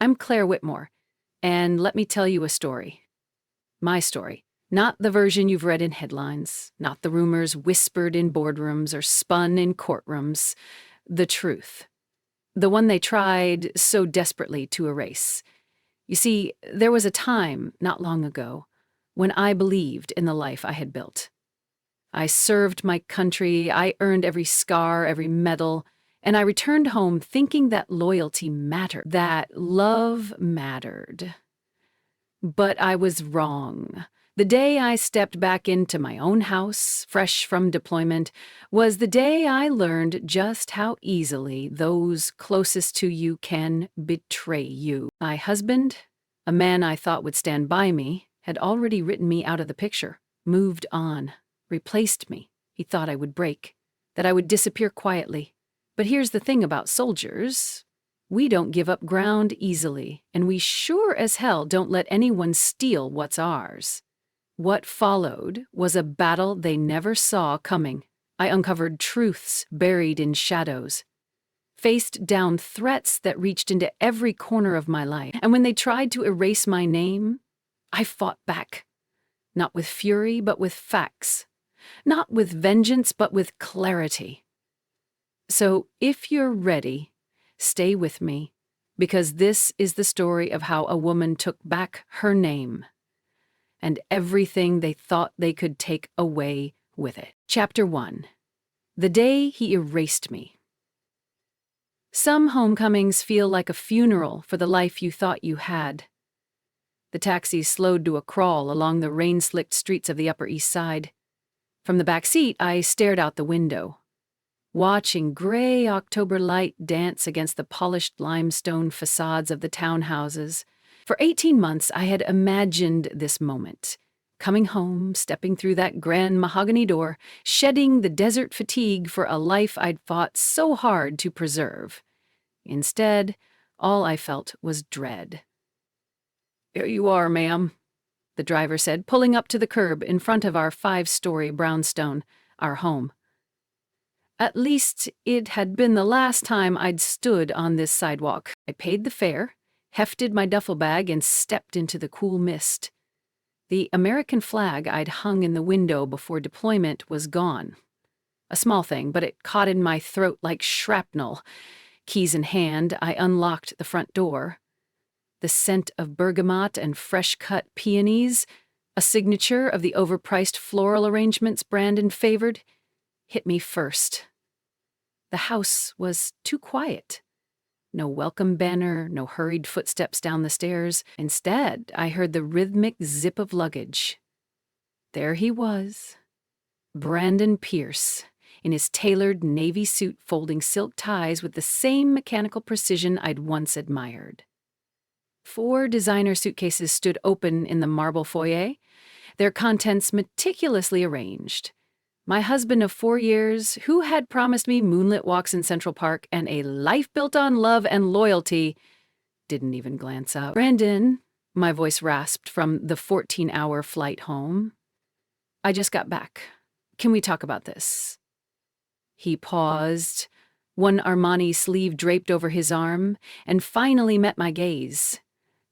I'm Claire Whitmore, and let me tell you a story. My story. Not the version you've read in headlines, not the rumors whispered in boardrooms or spun in courtrooms. The truth. The one they tried so desperately to erase. You see, there was a time, not long ago, when I believed in the life I had built. I served my country, I earned every scar, every medal, and I returned home thinking that loyalty mattered, that love mattered. But I was wrong. The day I stepped back into my own house, fresh from deployment, was the day I learned just how easily those closest to you can betray you. My husband, a man I thought would stand by me, had already written me out of the picture, moved on, replaced me. He thought I would break, that I would disappear quietly. But here's the thing about soldiers. We don't give up ground easily, and we sure as hell don't let anyone steal what's ours. What followed was a battle they never saw coming. I uncovered truths buried in shadows, faced down threats that reached into every corner of my life. And when they tried to erase my name, I fought back. Not with fury, but with facts. Not with vengeance, but with clarity. So if you're ready, stay with me, because this is the story of how a woman took back her name and everything they thought they could take away with it. Chapter 1. The Day He Erased Me. Some homecomings feel like a funeral for the life you thought you had. The taxi slowed to a crawl along the rain-slicked streets of the Upper East Side. From the back seat, I stared out the window, watching gray October light dance against the polished limestone facades of the townhouses. For 18 months, I had imagined this moment, coming home, stepping through that grand mahogany door, shedding the desert fatigue for a life I'd fought so hard to preserve. Instead, all I felt was dread. "Here you are, ma'am," the driver said, pulling up to the curb in front of our 5-story brownstone, our home. At least it had been the last time I'd stood on this sidewalk. I paid the fare, hefted my duffel bag, and stepped into the cool mist. The American flag I'd hung in the window before deployment was gone. A small thing, but it caught in my throat like shrapnel. Keys in hand, I unlocked the front door. The scent of bergamot and fresh-cut peonies, a signature of the overpriced floral arrangements Brandon favored, hit me first. The house was too quiet. No welcome banner, no hurried footsteps down the stairs. Instead, I heard the rhythmic zip of luggage. There he was, Brandon Pierce, in his tailored navy suit folding silk ties with the same mechanical precision I'd once admired. 4 designer suitcases stood open in the marble foyer, their contents meticulously arranged. My husband of 4 years, who had promised me moonlit walks in Central Park and a life built on love and loyalty, didn't even glance up. "Brandon," my voice rasped from the 14-hour flight home. "I just got back. Can we talk about this?" He paused, one Armani sleeve draped over his arm, and finally met my gaze.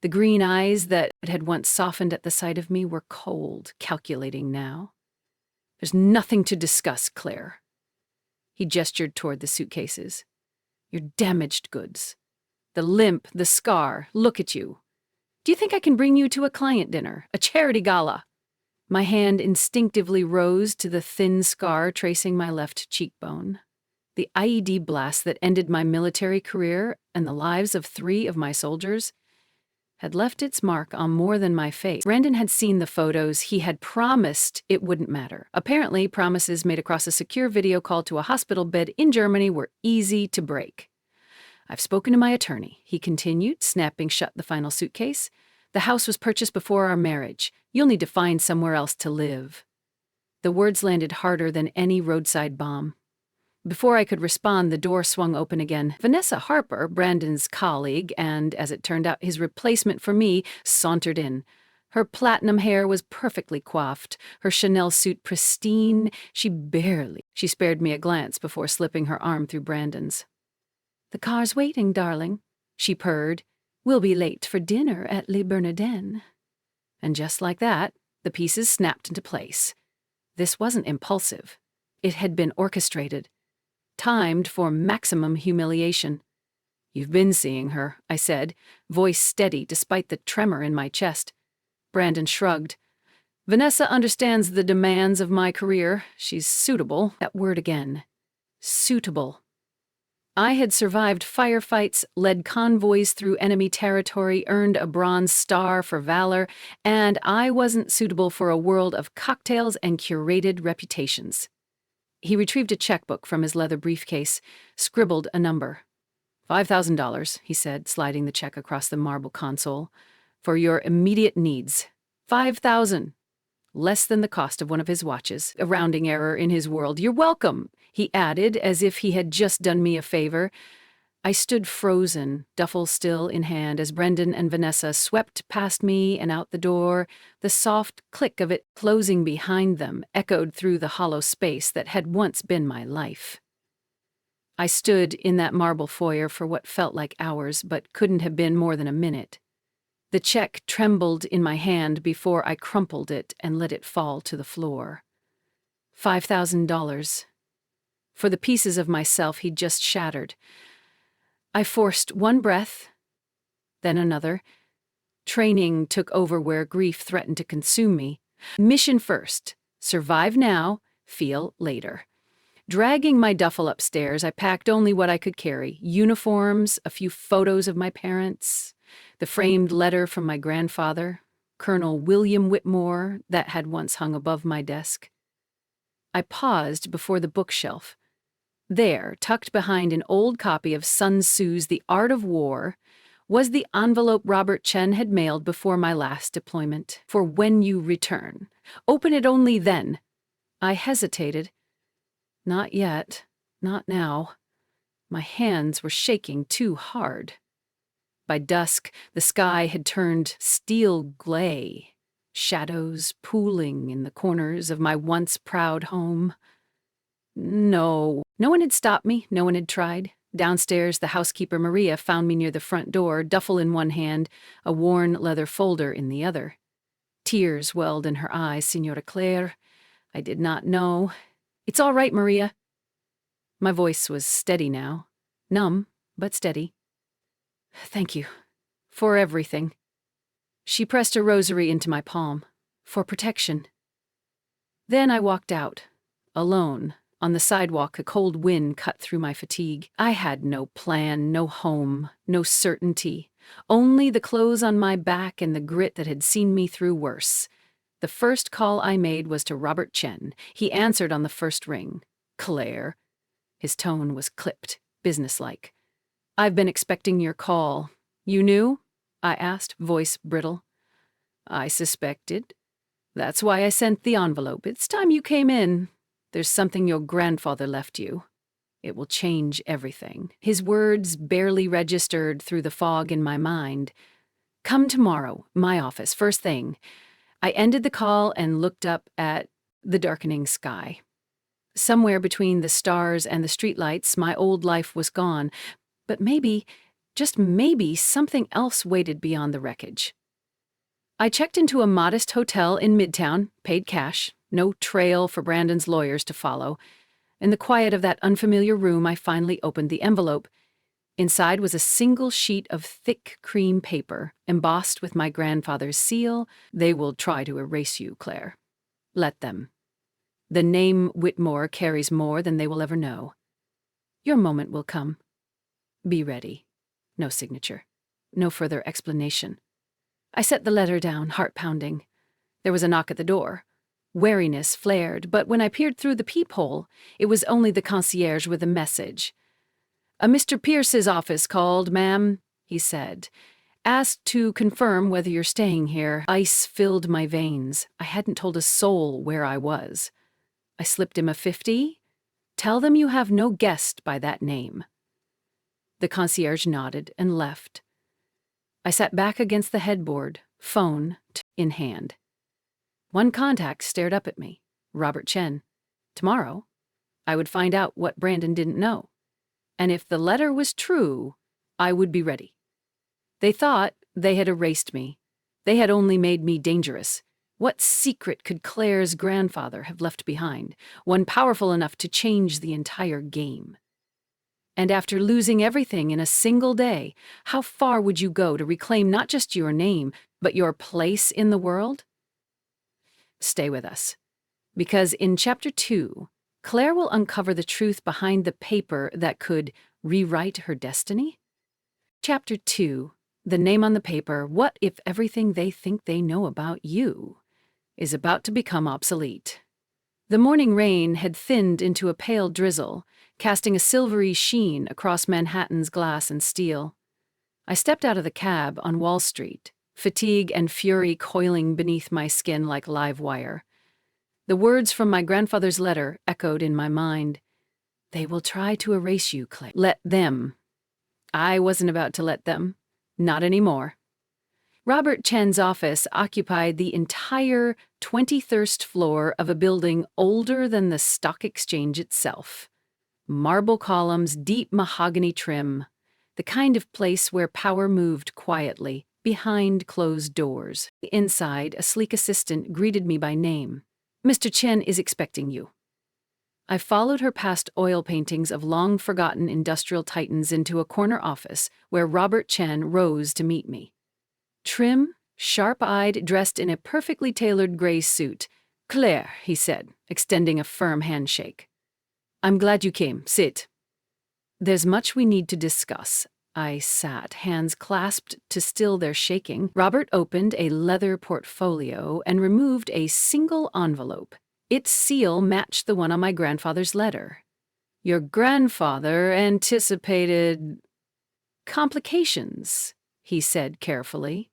The green eyes that had once softened at the sight of me were cold, calculating now. "There's nothing to discuss, Claire." He gestured toward the suitcases. "Your damaged goods. The limp, the scar, look at you. Do you think I can bring you to a client dinner, a charity gala?" My hand instinctively rose to the thin scar tracing my left cheekbone. The IED blast that ended my military career and the lives of 3 of my soldiers had left its mark on more than my face. Brandon had seen the photos. He had promised it wouldn't matter. Apparently, promises made across a secure video call to a hospital bed in Germany were easy to break. "I've spoken to my attorney," he continued, snapping shut the final suitcase. "The house was purchased before our marriage. You'll need to find somewhere else to live." The words landed harder than any roadside bomb. Before I could respond, the door swung open again. Vanessa Harper, Brandon's colleague, and, as it turned out, his replacement for me, sauntered in. Her platinum hair was perfectly coiffed, her Chanel suit pristine. She spared me a glance before slipping her arm through Brandon's. "The car's waiting, darling," she purred. We'll be late for dinner at Le Bernardin." And just like that, the pieces snapped into place. This wasn't impulsive. It had been orchestrated, timed for maximum humiliation. "You've been seeing her," I said, voice steady despite the tremor in my chest. Brandon shrugged. "Vanessa understands the demands of my career. She's suitable." That word again. Suitable. I had survived firefights, led convoys through enemy territory, earned a Bronze Star for valor, and I wasn't suitable for a world of cocktails and curated reputations. He retrieved a checkbook from his leather briefcase, scribbled a number. $5,000, he said, sliding the check across the marble console. "For your immediate needs. 5,000. Less than the cost of one of his watches. A rounding error in his world. You're welcome," he added, as if he had just done me a favor. I stood frozen, duffel still in hand, as Brendan and Vanessa swept past me and out the door. The soft click of it closing behind them echoed through the hollow space that had once been my life. I stood in that marble foyer for what felt like hours, but couldn't have been more than a minute. The check trembled in my hand before I crumpled it and let it fall to the floor. $5,000. For the pieces of myself he'd just shattered. I forced one breath, then another. Training took over where grief threatened to consume me. Mission first. Survive now, feel later. Dragging my duffel upstairs, I packed only what I could carry: uniforms, a few photos of my parents, the framed letter from my grandfather, Colonel William Whitmore, that had once hung above my desk. I paused before the bookshelf. There, tucked behind an old copy of Sun Tzu's The Art of War, was the envelope Robert Chen had mailed before my last deployment. "For when you return. Open it only then." I hesitated. Not yet. Not now. My hands were shaking too hard. By dusk, the sky had turned steel gray, shadows pooling in the corners of my once proud home. No one had stopped me, no one had tried. Downstairs, the housekeeper Maria found me near the front door, duffel in one hand, a worn leather folder in the other. Tears welled in her eyes. "Signora Claire, I did not know." "It's all right, Maria." My voice was steady now, numb, but steady. "Thank you. For everything." She pressed a rosary into my palm. "For protection." Then I walked out, alone. On the sidewalk, a cold wind cut through my fatigue. I had no plan, no home, no certainty. Only the clothes on my back and the grit that had seen me through worse. The first call I made was to Robert Chen. He answered on the first ring. "Claire." His tone was clipped, businesslike. "I've been expecting your call." "You knew?" I asked, voice brittle. "I suspected. That's why I sent the envelope. It's time you came in. There's something your grandfather left you. It will change everything." His words barely registered through the fog in my mind. "Come tomorrow, my office, first thing." I ended the call and looked up at the darkening sky. Somewhere between the stars and the streetlights, my old life was gone. But maybe, just maybe, something else waited beyond the wreckage. I checked into a modest hotel in Midtown, paid cash, no trail for Brandon's lawyers to follow. In the quiet of that unfamiliar room, I finally opened the envelope. Inside was a single sheet of thick cream paper, embossed with my grandfather's seal. "They will try to erase you, Claire. Let them. The name Whitmore carries more than they will ever know. Your moment will come. Be ready." No signature. No further explanation. I set the letter down, heart pounding. There was a knock at the door. Wariness flared, but when I peered through the peephole, it was only the concierge with a message. "A Mr. Pierce's office called, ma'am," he said. "Asked to confirm whether you're staying here." Ice filled my veins. I hadn't told a soul where I was. I slipped him a 50. "Tell them you have no guest by that name." The concierge nodded and left. I sat back against the headboard, phone in hand. One contact stared up at me, Robert Chen. Tomorrow, I would find out what Brandon didn't know. And if the letter was true, I would be ready. They thought they had erased me. They had only made me dangerous. What secret could Claire's grandfather have left behind, one powerful enough to change the entire game? And after losing everything in a single day, how far would you go to reclaim not just your name, but your place in the world? Stay with us, because in Chapter 2, Claire will uncover the truth behind the paper that could rewrite her destiny. Chapter 2, the name on the paper, what if everything they think they know about you is about to become obsolete. The morning rain had thinned into a pale drizzle, casting a silvery sheen across Manhattan's glass and steel. I stepped out of the cab on Wall Street, fatigue and fury coiling beneath my skin like live wire. The words from my grandfather's letter echoed in my mind. They will try to erase you, Claire. Let them. I wasn't about to let them. Not anymore. Robert Chen's office occupied the entire 23rd floor of a building older than the stock exchange itself. Marble columns, deep mahogany trim, the kind of place where power moved quietly, behind closed doors. Inside, a sleek assistant greeted me by name. "Mr. Chen is expecting you." I followed her past oil paintings of long-forgotten industrial titans into a corner office where Robert Chen rose to meet me. Trim, sharp-eyed, dressed in a perfectly tailored gray suit. "Claire," he said, extending a firm handshake. "I'm glad you came. Sit." "There's much we need to discuss." I sat, hands clasped to still their shaking. Robert opened a leather portfolio and removed a single envelope. Its seal matched the one on my grandfather's letter. "Your grandfather anticipated complications," he said carefully.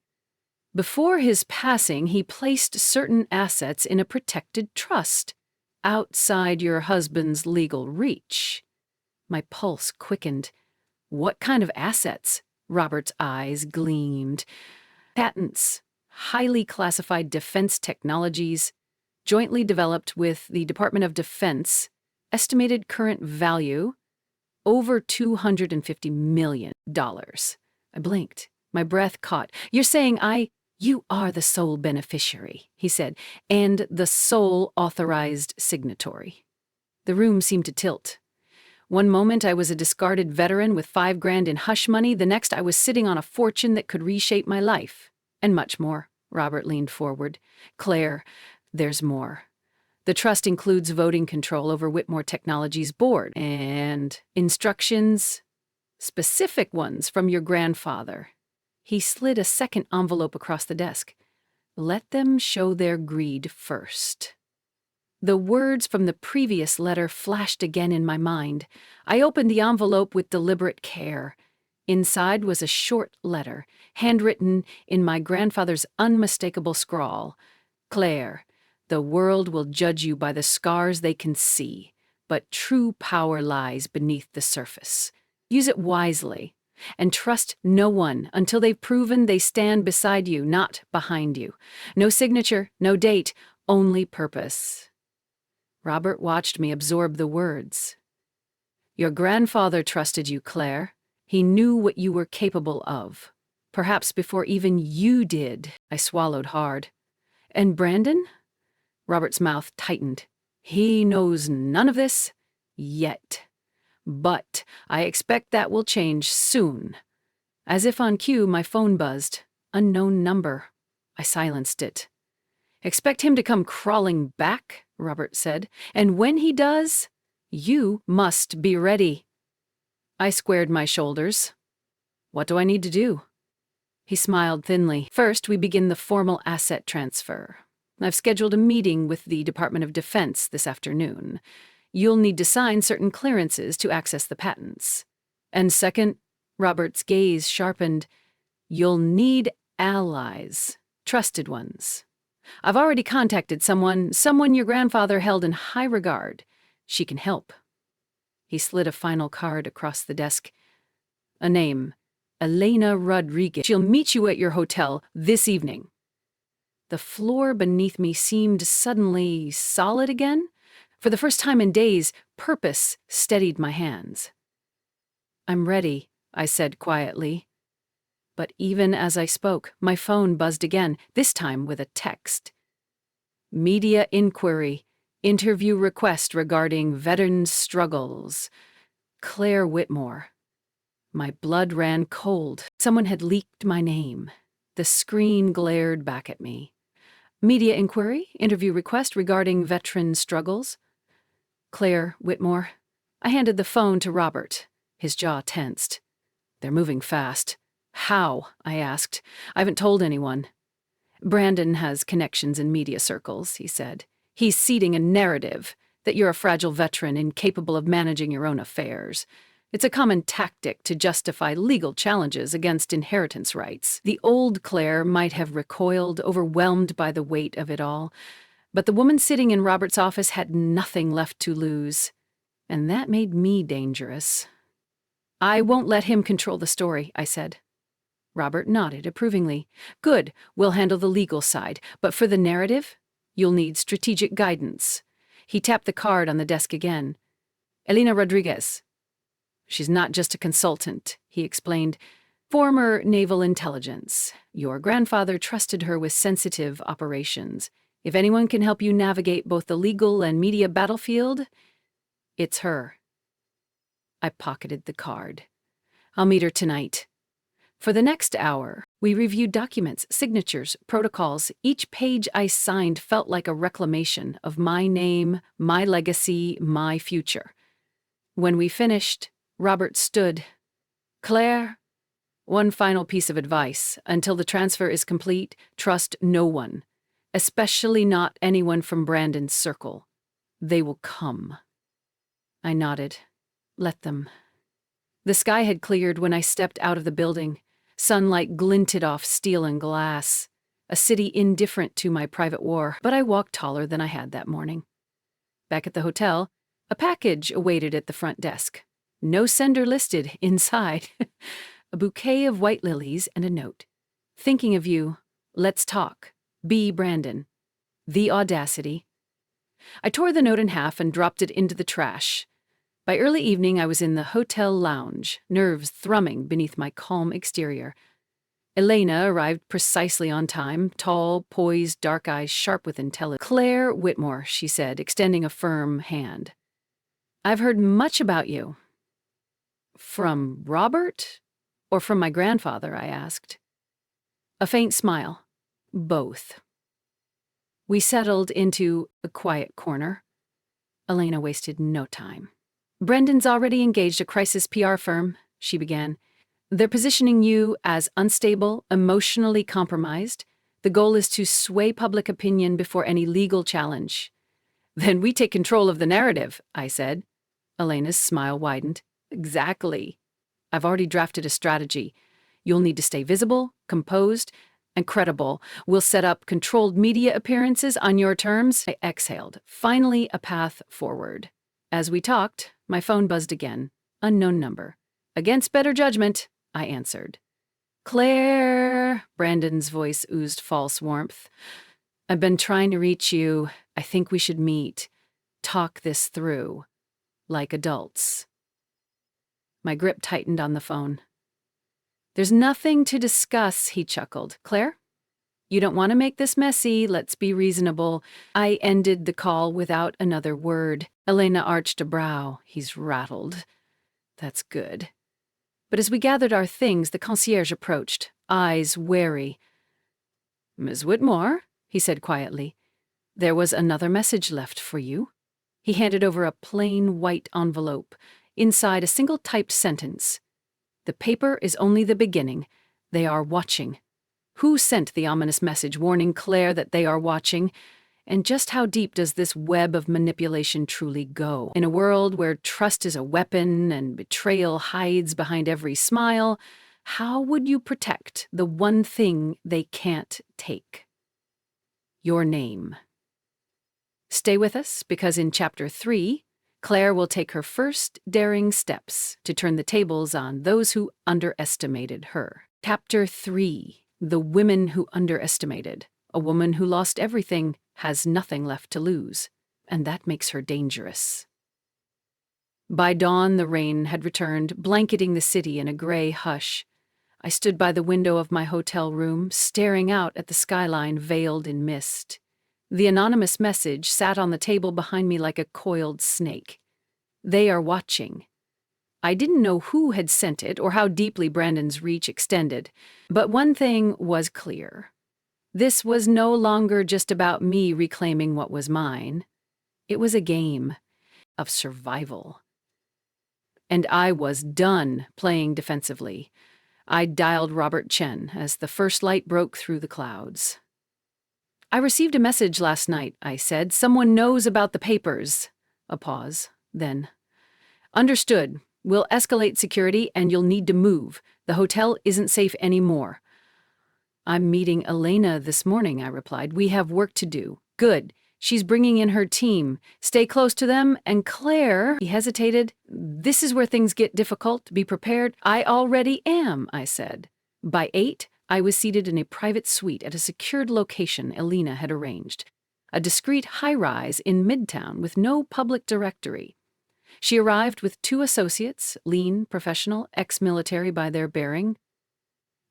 "Before his passing, he placed certain assets in a protected trust, outside your husband's legal reach." My pulse quickened. "What kind of assets?" Robert's eyes gleamed. "Patents, highly classified defense technologies, jointly developed with the Department of Defense, estimated current value, over $250 million. I blinked. My breath caught. "You're saying You are the sole beneficiary," he said, "and the sole authorized signatory." The room seemed to tilt. One moment I was a discarded veteran with $5,000 in hush money, the next I was sitting on a fortune that could reshape my life. And much more. Robert leaned forward. "Claire, there's more. The trust includes voting control over Whitmore Technologies' board, and instructions, specific ones from your grandfather." He slid a second envelope across the desk. "Let them show their greed first." The words from the previous letter flashed again in my mind. I opened the envelope with deliberate care. Inside was a short letter, handwritten in my grandfather's unmistakable scrawl. "Claire, the world will judge you by the scars they can see, but true power lies beneath the surface. Use it wisely. And trust no one until they've proven they stand beside you, not behind you. No signature, no date, only purpose." Robert watched me absorb the words. "Your grandfather trusted you, Claire. He knew what you were capable of. Perhaps before even you did." I swallowed hard. "And Brandon?" Robert's mouth tightened. "He knows none of this yet. But I expect that will change soon." As if on cue, my phone buzzed. Unknown number. I silenced it. "Expect him to come crawling back," Robert said. "And when he does, you must be ready." I squared my shoulders. "What do I need to do?" He smiled thinly. "First, we begin the formal asset transfer. I've scheduled a meeting with the Department of Defense this afternoon. You'll need to sign certain clearances to access the patents. And second," Robert's gaze sharpened, "you'll need allies, trusted ones. I've already contacted someone your grandfather held in high regard. She can help." He slid a final card across the desk. "A name, Elena Rodriguez. She'll meet you at your hotel this evening." The floor beneath me seemed suddenly solid again. For the first time in days, purpose steadied my hands. "I'm ready," I said quietly. But even as I spoke, my phone buzzed again, this time with a text. Media inquiry. Interview request regarding veterans' struggles. Claire Whitmore. My blood ran cold. Someone had leaked my name. The screen glared back at me. Media inquiry. Interview request regarding veteran struggles. Claire Whitmore. I handed the phone to Robert. His jaw tensed. They're moving fast. How? I asked. I haven't told anyone. Brandon has connections in media circles, he said. He's seeding a narrative that you're a fragile veteran incapable of managing your own affairs. It's a common tactic to justify legal challenges against inheritance rights. The old Claire might have recoiled, overwhelmed by the weight of it all, but the woman sitting in Robert's office had nothing left to lose. And that made me dangerous. I won't let him control the story, I said. Robert nodded approvingly. Good, we'll handle the legal side, but for the narrative, you'll need strategic guidance. He tapped the card on the desk again. Elena Rodriguez. She's not just a consultant, he explained. Former naval intelligence. Your grandfather trusted her with sensitive operations. If anyone can help you navigate both the legal and media battlefield, it's her. I pocketed the card. I'll meet her tonight. For the next hour, we reviewed documents, signatures, protocols. Each page I signed felt like a reclamation of my name, my legacy, my future. When we finished, Robert stood. Claire, one final piece of advice. Until the transfer is complete, trust no one, especially not anyone from Brandon's circle. They will come. I nodded. Let them. The sky had cleared when I stepped out of the building. Sunlight glinted off steel and glass. A city indifferent to my private war, but I walked taller than I had that morning. Back at the hotel, a package awaited at the front desk. No sender listed inside. A bouquet of white lilies and a note. Thinking of you. Let's talk. B. Brandon. The audacity. I tore the note in half and dropped it into the trash. By early evening, I was in the hotel lounge, nerves thrumming beneath my calm exterior. Elena arrived precisely on time, tall, poised, dark eyes sharp with intelligence. Claire Whitmore, she said, extending a firm hand. I've heard much about you. From Robert? Or from my grandfather, I asked. A faint smile. Both. We settled into a quiet corner. Elena wasted no time. Brendan's already engaged a crisis PR firm, she began. They're positioning you as unstable, emotionally compromised. The goal is to sway public opinion before any legal challenge. Then we take control of the narrative, I said. Elena's smile widened. Exactly. I've already drafted a strategy. You'll need to stay visible, composed, and credible. We'll set up controlled media appearances on your terms. I exhaled. Finally, a path forward. As we talked, my phone buzzed again. Unknown number. Against better judgment, I answered. Claire, Brandon's voice oozed false warmth. I've been trying to reach you. I think we should meet. Talk this through. Like adults. My grip tightened on the phone. There's nothing to discuss, he chuckled. Claire? You don't want to make this messy, let's be reasonable. I ended the call without another word. Elena arched a brow. He's rattled. That's good. But as we gathered our things, the concierge approached, eyes wary. Ms. Whitmore, he said quietly, there was another message left for you. He handed over a plain white envelope, inside a single typed sentence. The paper is only the beginning. They are watching. Who sent the ominous message warning Claire that they are watching? And just how deep does this web of manipulation truly go? In a world where trust is a weapon and betrayal hides behind every smile, how would you protect the one thing they can't take? Your name. Stay with us, because in Chapter 3, Claire will take her first daring steps to turn the tables on those who underestimated her. Chapter 3. The women who underestimated. A woman who lost everything has nothing left to lose, and that makes her dangerous. By dawn, the rain had returned, blanketing the city in a gray hush. I stood by the window of my hotel room, staring out at the skyline veiled in mist. The anonymous message sat on the table behind me like a coiled snake. "They are watching." I didn't know who had sent it or how deeply Brandon's reach extended, but one thing was clear. This was no longer just about me reclaiming what was mine. It was a game of survival. And I was done playing defensively. I dialed Robert Chen as the first light broke through the clouds. "I received a message last night," I said. "Someone knows about the papers." A pause. Then, "Understood. We'll escalate security and you'll need to move. The hotel isn't safe anymore." "I'm meeting Elena this morning," I replied. "We have work to do." "Good. She's bringing in her team. Stay close to them. And Claire," he hesitated, "this is where things get difficult. Be prepared." "I already am," I said. By 8, I was seated in a private suite at a secured location Elena had arranged. A discreet high-rise in Midtown with no public directory. She arrived with 2 associates, lean, professional, ex-military by their bearing.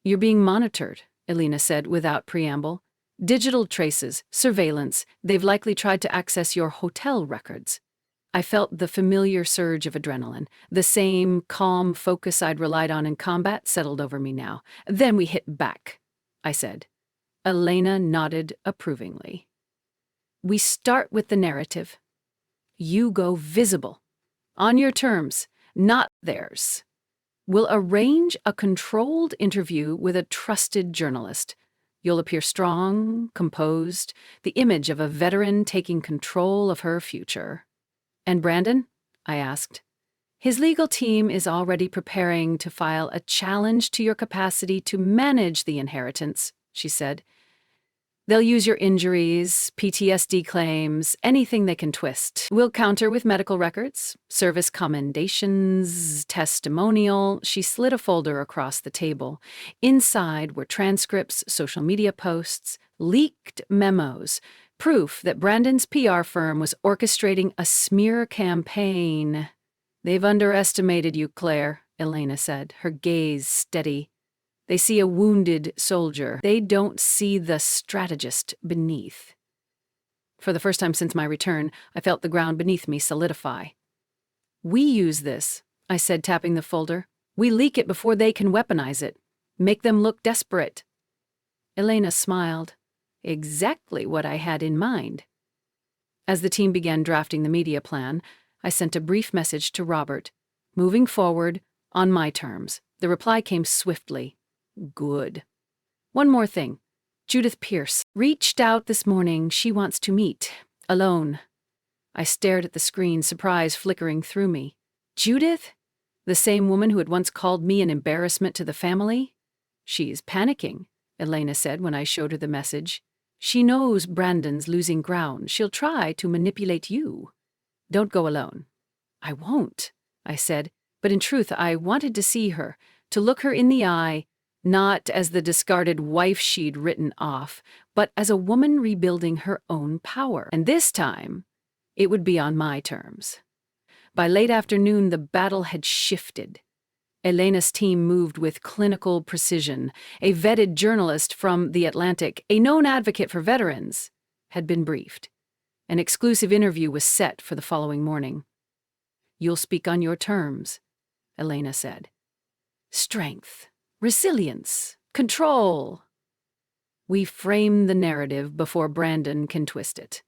"You're being monitored," Elena said without preamble. "Digital traces, surveillance. They've likely tried to access your hotel records." I felt the familiar surge of adrenaline. The same calm focus I'd relied on in combat settled over me now. "Then we hit back," I said. Elena nodded approvingly. "We start with the narrative. You go visible. On your terms, not theirs. We'll arrange a controlled interview with a trusted journalist. You'll appear strong, composed, the image of a veteran taking control of her future." "And Brandon?" I asked. "His legal team is already preparing to file a challenge to your capacity to manage the inheritance," she said. "They'll use your injuries, PTSD claims, anything they can twist. We'll counter with medical records, service commendations, testimonial." She slid a folder across the table. Inside were transcripts, social media posts, leaked memos, proof that Brandon's PR firm was orchestrating a smear campaign. "They've underestimated you, Claire," Elena said, her gaze steady. "They see a wounded soldier. They don't see the strategist beneath." For the first time since my return, I felt the ground beneath me solidify. "We use this," I said, tapping the folder. "We leak it before they can weaponize it. Make them look desperate." Elena smiled. Exactly what I had in mind. As the team began drafting the media plan, I sent a brief message to Robert. "Moving forward, on my terms." The reply came swiftly. "Good. One more thing. Judith Pierce reached out this morning. She wants to meet. Alone." I stared at the screen, surprise flickering through me. "Judith? The same woman who had once called me an embarrassment to the family?" "She's panicking," Elena said when I showed her the message. "She knows Brandon's losing ground. She'll try to manipulate you. Don't go alone." "I won't," I said, but in truth I wanted to see her, to look her in the eye, not as the discarded wife she'd written off, but as a woman rebuilding her own power. And this time, it would be on my terms. By late afternoon, the battle had shifted. Elena's team moved with clinical precision. A vetted journalist from The Atlantic, a known advocate for veterans, had been briefed. An exclusive interview was set for the following morning. "You'll speak on your terms," Elena said. "Strength, resilience, control." "We frame the narrative before Brandon can twist it."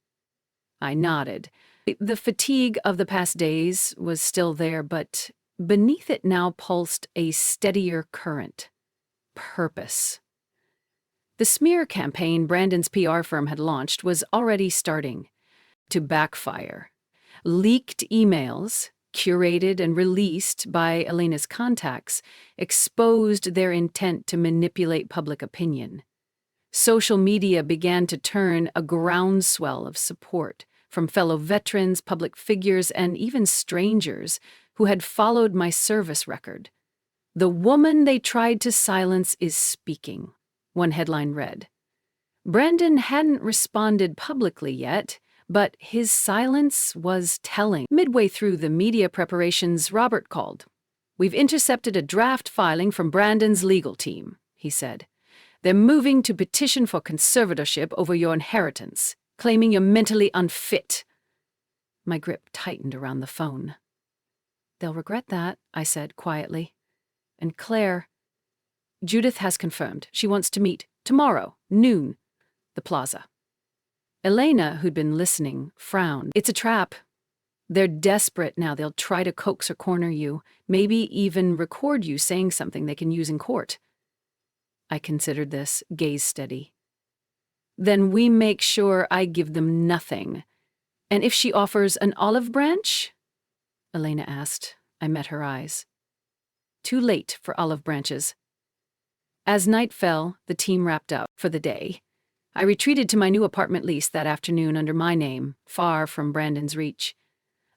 I nodded. The fatigue of the past days was still there, but beneath it now pulsed a steadier current. Purpose. The smear campaign Brandon's PR firm had launched was already starting to backfire. Leaked emails, curated and released by Elena's contacts, exposed their intent to manipulate public opinion. Social media began to turn a groundswell of support from fellow veterans, public figures, and even strangers who had followed my service record. "The woman they tried to silence is speaking," one headline read. Brandon hadn't responded publicly yet, but his silence was telling. Midway through the media preparations, Robert called. "We've intercepted a draft filing from Brandon's legal team," he said. "They're moving to petition for conservatorship over your inheritance, claiming you're mentally unfit." My grip tightened around the phone. "They'll regret that," I said quietly. "And Claire, Judith has confirmed she wants to meet tomorrow, noon, the plaza." Elena, who'd been listening, frowned. "It's a trap. They're desperate now. They'll try to coax or corner you, maybe even record you saying something they can use in court." I considered this, gaze steady. "Then we make sure I give them nothing. And if she offers an olive branch?" Elena asked. I met her eyes. "Too late for olive branches." As night fell, the team wrapped up for the day. I retreated to my new apartment lease that afternoon under my name, far from Brandon's reach.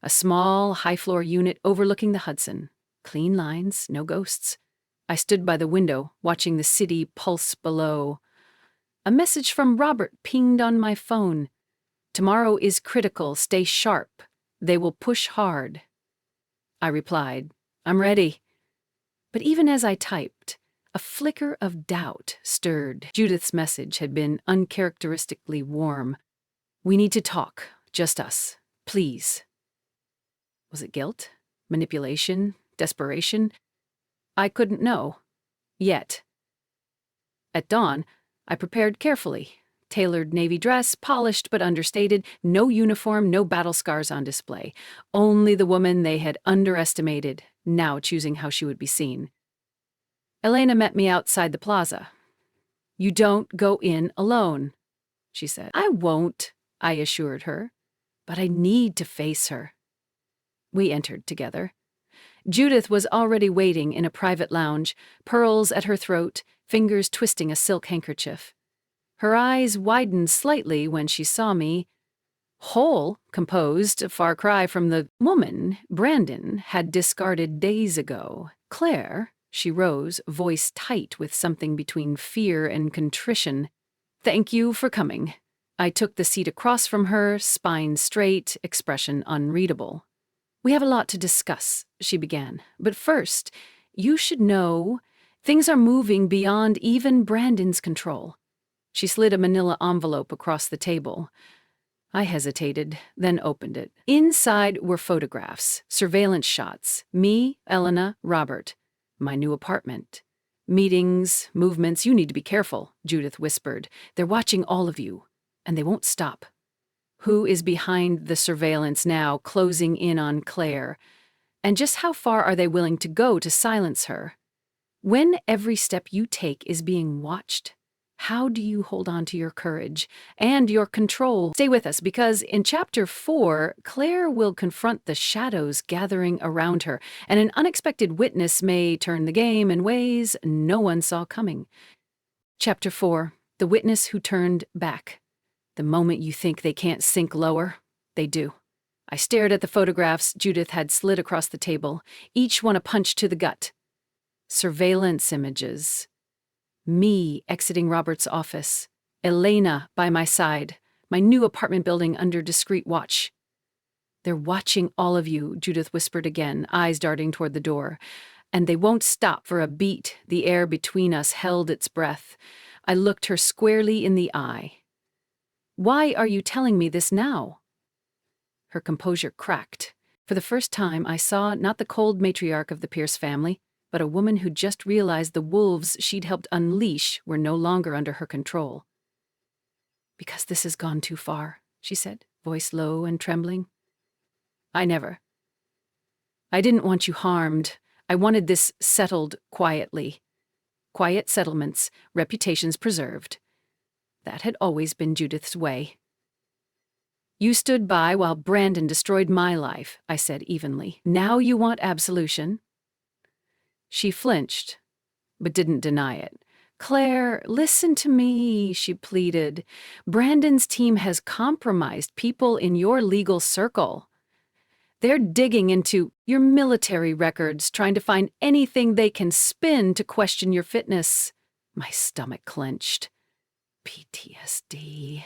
A small, high-floor unit overlooking the Hudson. Clean lines, no ghosts. I stood by the window, watching the city pulse below. A message from Robert pinged on my phone. "Tomorrow is critical. Stay sharp. They will push hard." I replied, "I'm ready." But even as I typed, a flicker of doubt stirred. Judith's message had been uncharacteristically warm. "We need to talk, just us. Please." Was it guilt? Manipulation? Desperation? I couldn't know. Yet. At dawn, I prepared carefully. Tailored navy dress, polished but understated, no uniform, no battle scars on display. Only the woman they had underestimated, now choosing how she would be seen. Elena met me outside the plaza. "You don't go in alone," she said. "I won't," I assured her. "But I need to face her." We entered together. Judith was already waiting in a private lounge, pearls at her throat, fingers twisting a silk handkerchief. Her eyes widened slightly when she saw me. Whole, composed, a far cry from the woman Brandon had discarded days ago. "Claire," she rose, voice tight with something between fear and contrition. "Thank you for coming." I took the seat across from her, spine straight, expression unreadable. "We have a lot to discuss," she began. "But first, you should know things are moving beyond even Brandon's control." She slid a manila envelope across the table. I hesitated, then opened it. Inside were photographs, surveillance shots. Me, Elena, Robert. My new apartment. "Meetings, movements, you need to be careful," Judith whispered. "They're watching all of you, and they won't stop." Who is behind the surveillance now, closing in on Claire? And just how far are they willing to go to silence her? When every step you take is being watched, how do you hold on to your courage and your control? Stay with us, because in Chapter 4, Claire will confront the shadows gathering around her, and an unexpected witness may turn the game in ways no one saw coming. Chapter 4, The Witness Who Turned Back. The moment you think they can't sink lower, they do. I stared at the photographs Judith had slid across the table, each one a punch to the gut. Surveillance images. Me exiting Robert's office. Elena by my side. My new apartment building under discreet watch. "They're watching all of you," Judith whispered again, eyes darting toward the door. "And they won't stop for a beat." The air between us held its breath. I looked her squarely in the eye. "Why are you telling me this now?" Her composure cracked. For the first time, I saw not the cold matriarch of the Pierce family, but a woman who just realized the wolves she'd helped unleash were no longer under her control. "Because this has gone too far," she said, voice low and trembling. I didn't want you harmed. I wanted this settled quietly. Quiet settlements, reputations preserved. That had always been Judith's way. "You stood by while Brandon destroyed my life," I said evenly. "Now you want absolution?" She flinched, but didn't deny it. "Claire, listen to me," she pleaded. "Brandon's team has compromised people in your legal circle. They're digging into your military records, trying to find anything they can spin to question your fitness." My stomach clenched. PTSD.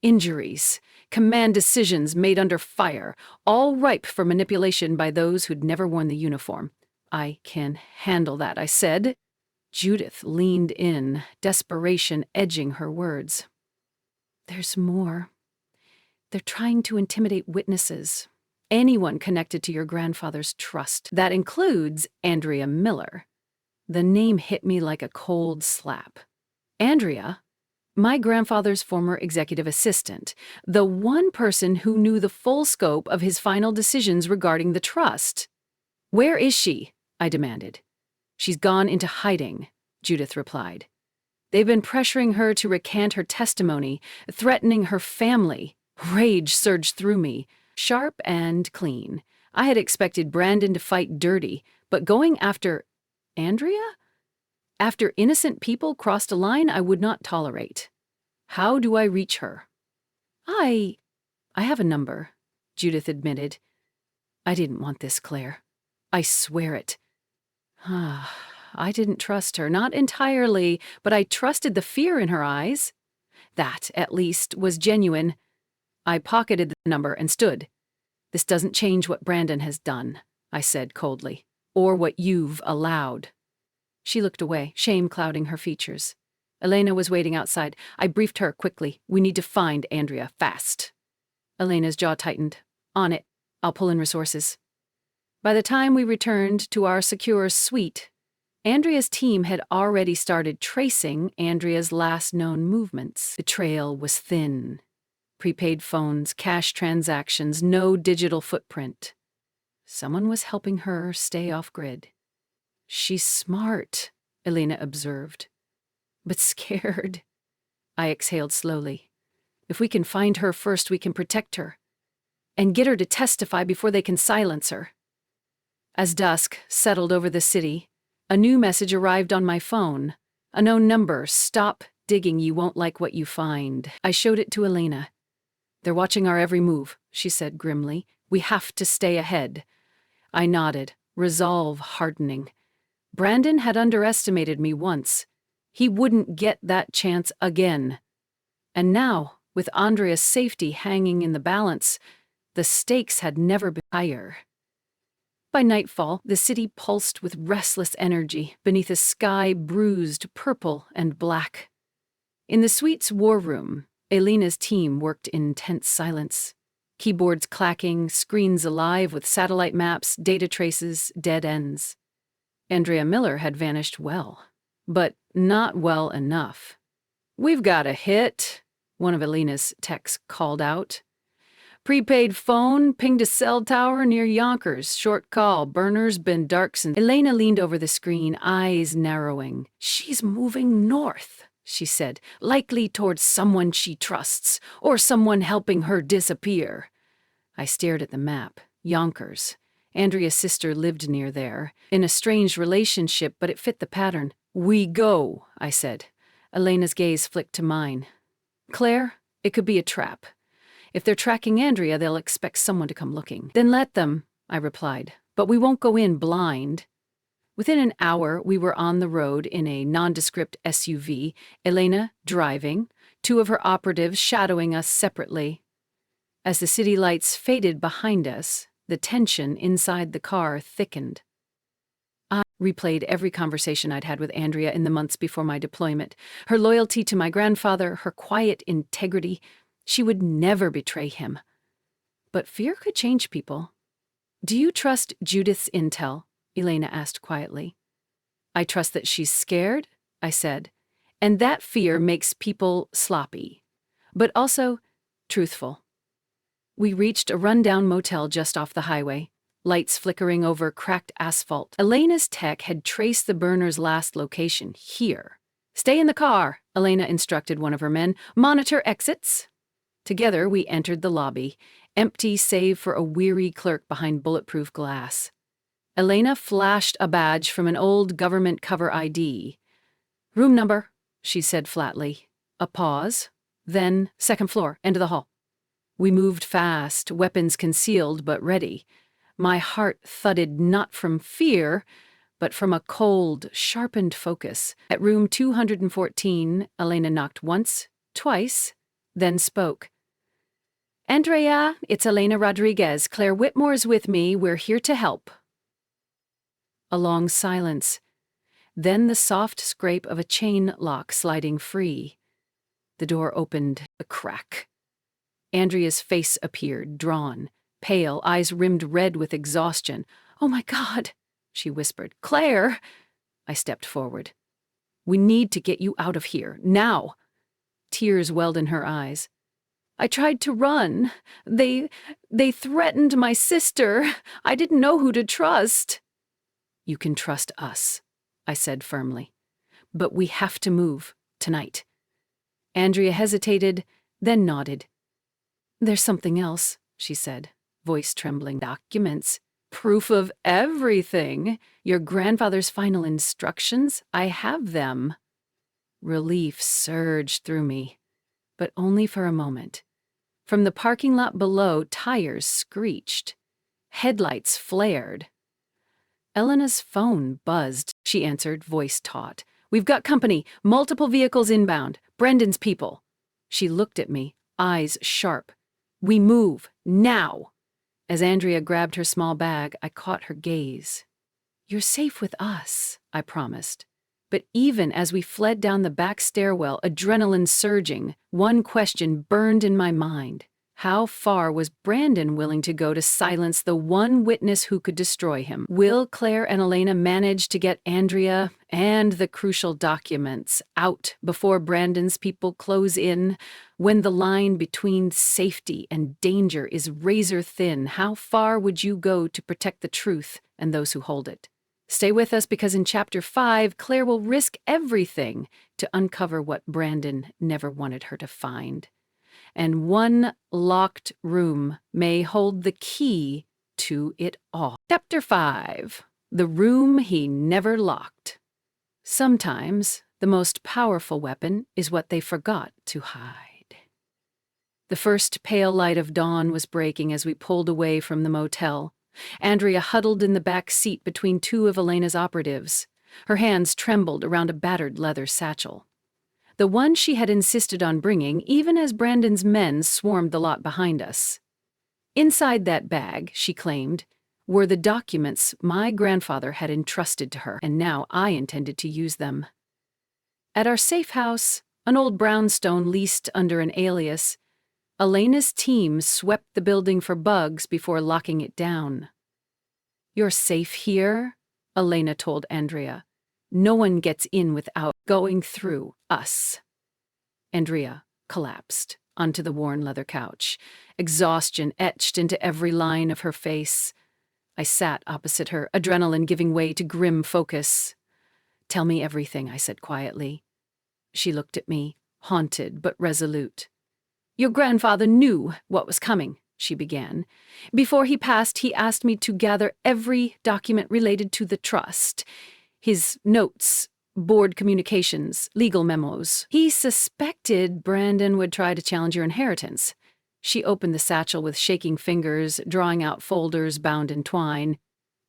Injuries. Command decisions made under fire, all ripe for manipulation by those who'd never worn the uniform. I can handle that, I said. Judith leaned in, desperation edging her words. There's more. They're trying to intimidate witnesses. Anyone connected to your grandfather's trust. That includes Andrea Miller. The name hit me like a cold slap. Andrea? My grandfather's former executive assistant, the one person who knew the full scope of his final decisions regarding the trust. Where is she? I demanded. She's gone into hiding, Judith replied. They've been pressuring her to recant her testimony, threatening her family. Rage surged through me, sharp and clean. I had expected Brandon to fight dirty, but going after Andrea? After innocent people crossed a line I would not tolerate. How do I reach her? I have a number, Judith admitted. I didn't want this, Claire. I swear it. I didn't trust her, not entirely, but I trusted the fear in her eyes. That, at least, was genuine. I pocketed the number and stood. This doesn't change what Brandon has done, I said coldly, or what you've allowed. She looked away, shame clouding her features. Elena was waiting outside. I briefed her quickly. We need to find Andrea, fast. Elena's jaw tightened. On it. I'll pull in resources. By the time we returned to our secure suite, Andrea's team had already started tracing Andrea's last known movements. The trail was thin. Prepaid phones, cash transactions, no digital footprint. Someone was helping her stay off-grid. She's smart, Elena observed. But scared. I exhaled slowly. If we can find her first, we can protect her. And get her to testify before they can silence her. As dusk settled over the city, a new message arrived on my phone. A known number. Stop digging, you won't like what you find. I showed it to Elena. They're watching our every move, she said grimly. We have to stay ahead. I nodded, resolve hardening. Brandon had underestimated me once. He wouldn't get that chance again. And now, with Andrea's safety hanging in the balance, the stakes had never been higher. By nightfall, the city pulsed with restless energy beneath a sky bruised purple and black. In the suite's war room, Elena's team worked in tense silence. Keyboards clacking, screens alive with satellite maps, data traces, dead ends. Andrea Miller had vanished well, but not well enough. We've got a hit, one of Elena's techs called out. Prepaid phone, pinged a cell tower near Yonkers. Short call, burners been dark since. Elena leaned over the screen, eyes narrowing. She's moving north, she said, likely towards someone she trusts, or someone helping her disappear. I stared at the map. Yonkers. Andrea's sister lived near there, in a strange relationship, but it fit the pattern. We go, I said. Elena's gaze flicked to mine. Claire, it could be a trap. If they're tracking Andrea, they'll expect someone to come looking. Then let them, I replied. But we won't go in blind. Within an hour, we were on the road in a nondescript SUV, Elena driving, two of her operatives shadowing us separately. As the city lights faded behind us, the tension inside the car thickened. I replayed every conversation I'd had with Andrea in the months before my deployment. Her loyalty to my grandfather, her quiet integrity. She would never betray him. But fear could change people. Do you trust Judith's intel? Elena asked quietly. I trust that she's scared, I said, and that fear makes people sloppy, but also truthful. We reached a rundown motel just off the highway, lights flickering over cracked asphalt. Elena's tech had traced the burner's last location, here. Stay in the car, Elena instructed one of her men. Monitor exits. Together we entered the lobby, empty save for a weary clerk behind bulletproof glass. Elena flashed a badge from an old government cover ID. Room number, she said flatly. A pause. Then, second floor, end of the hall. We moved fast, weapons concealed but ready. My heart thudded not from fear, but from a cold, sharpened focus. At room 214, Elena knocked once, twice, then spoke. Andrea, it's Elena Rodriguez. Claire Whitmore's with me. We're here to help. A long silence. Then the soft scrape of a chain lock sliding free. The door opened a crack. Andrea's face appeared, drawn, pale, eyes rimmed red with exhaustion. "Oh my God," she whispered. "Claire!" I stepped forward. "We need to get you out of here, now." Tears welled in her eyes. "I tried to run. They threatened my sister. I didn't know who to trust." "You can trust us," I said firmly. "But we have to move, tonight." Andrea hesitated, then nodded. "There's something else," she said, voice trembling. "Documents. Proof of everything. Your grandfather's final instructions. I have them." Relief surged through me, but only for a moment. From the parking lot below, tires screeched. Headlights flared. Elena's phone buzzed. She answered, voice taut. "We've got company. Multiple vehicles inbound. Brendan's people." She looked at me, eyes sharp. "We move. Now." As Andrea grabbed her small bag, I caught her gaze. "You're safe with us," I promised. But even as we fled down the back stairwell, adrenaline surging, one question burned in my mind. How far was Brandon willing to go to silence the one witness who could destroy him? Will Claire and Elena manage to get Andrea and the crucial documents out before Brandon's people close in? When the line between safety and danger is razor thin, how far would you go to protect the truth and those who hold it? Stay with us, because in Chapter 5, Claire will risk everything to uncover what Brandon never wanted her to find. And one locked room may hold the key to it all. Chapter 5. The Room He Never Locked. Sometimes the most powerful weapon is what they forgot to hide. The first pale light of dawn was breaking as we pulled away from the motel. Andrea huddled in the back seat between two of Elena's operatives. Her hands trembled around a battered leather satchel. The one she had insisted on bringing, even as Brandon's men swarmed the lot behind us. Inside that bag, she claimed, were the documents my grandfather had entrusted to her, and now I intended to use them. At our safe house, an old brownstone leased under an alias, Elena's team swept the building for bugs before locking it down. "You're safe here," Elena told Andrea. "No one gets in without going through us." Andrea collapsed onto the worn leather couch, exhaustion etched into every line of her face. I sat opposite her, adrenaline giving way to grim focus. "Tell me everything," I said quietly. She looked at me, haunted but resolute. "Your grandfather knew what was coming," she began. "Before he passed, he asked me to gather every document related to the trust. His notes, board communications, legal memos. He suspected Brandon would try to challenge your inheritance." She opened the satchel with shaking fingers, drawing out folders bound in twine.